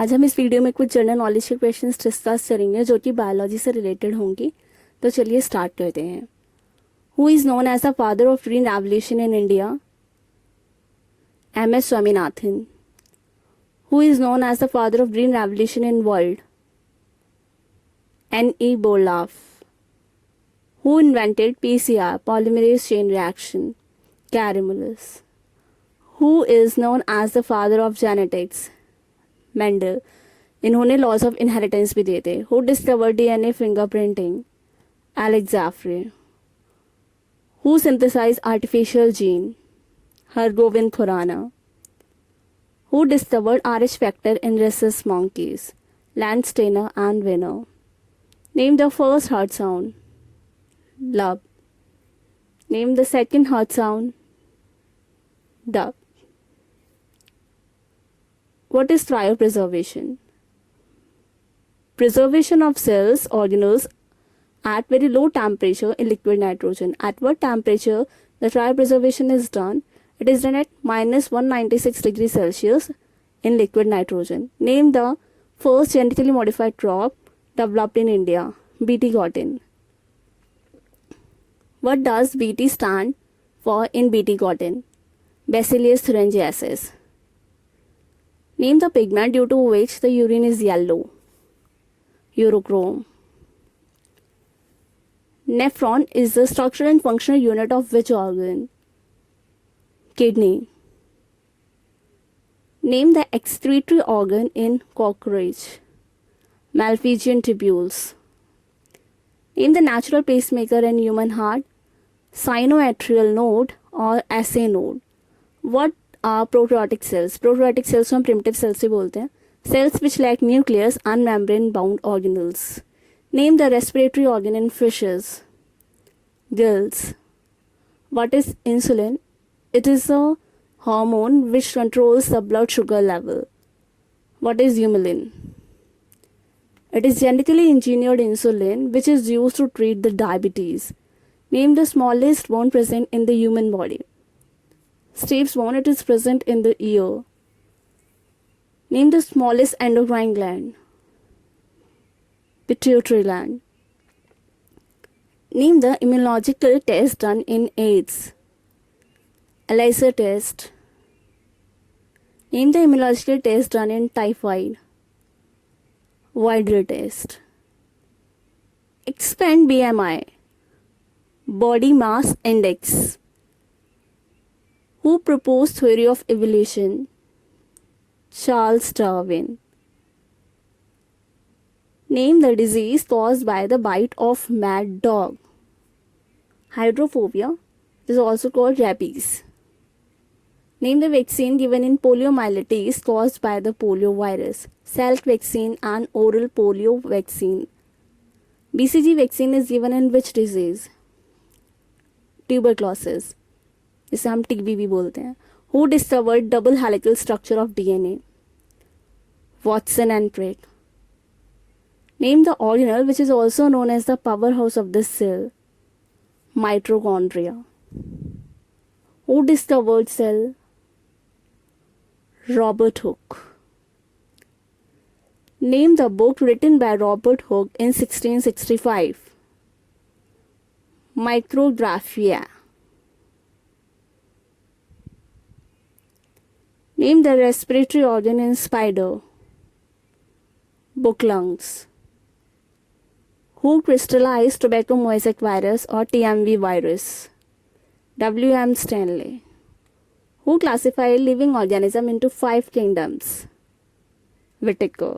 आज हम इस वीडियो में कुछ जनरल नॉलेज के क्वेश्चंस डिस्कस करेंगे जो कि बायोलॉजी से रिलेटेड होंगी। तो चलिए स्टार्ट करते हैं। Who is known as the father of green revolution in India? M S Swaminathan. Who is known as the father of green revolution in world? N E Borlaug. Who invented PCR, polymerase chain reaction? Caramelus. Who is known as the father of genetics? Mendel. इन्होंने laws of inheritance भी दिए थे। Who discovered DNA fingerprinting? Alec Jeffreys. Who synthesize artificial gene? Hargobind Khorana. Who discovered RH factor in rhesus monkeys? Landsteiner and Wiener. Name the first heart sound? Lub. Name the second heart sound? Dub. What is cryopreservation? Preservation of cells, organelles at very low temperature in liquid nitrogen. At what temperature the cryopreservation is done? It is done at -196 degrees Celsius in liquid nitrogen. Name the first genetically modified crop developed in India. BT cotton. What does BT stand for in BT cotton? Bacillus thuringiensis. Name the pigment due to which the urine is yellow. Urochrome. Nephron is the structural and functional unit of which organ? Kidney. Name the excretory organ in cockroach. Malpighian tubules. Name the natural pacemaker in human heart. Sinoatrial node or SA node. What prokaryotic cells? Prokaryotic cells को हम primitive cells भी बोलते हैं। Cells which lack nucleus and membrane bound organelles. Name the respiratory organ in fishes. Gills. What is insulin? It is a hormone which controls the blood sugar level. What is Humulin? It is genetically engineered insulin which is used to treat the diabetes. Name the smallest bone present in the human body. Stapes bone, it is present in the ear. Name the smallest endocrine gland. Pituitary gland. Name the immunological test done in AIDS. ELISA test. Name the immunological test done in typhoid. Widely test. Expand BMI. Body mass index. Who proposed theory of evolution? Charles Darwin. Name the disease caused by the bite of mad dog. Hydrophobia is also called rabies. Name the vaccine given in poliomyelitis caused by the polio virus. Salk vaccine and oral polio vaccine. BCG vaccine is given in which disease? Tuberculosis, जिसे हम TB भी बोलते हैं। Who discovered double helical structure of DNA? Watson and Crick. Name the organelle which is also known as the powerhouse of the cell? Mitochondria. Who discovered cell? Robert Hooke. Name the book written by Robert Hooke in 1665? Micrographia. Name the respiratory organ in spider. Book lungs. Who crystallized tobacco mosaic virus or TMV virus? W.M. Stanley. Who classified living organism into 5 kingdoms? Whittaker.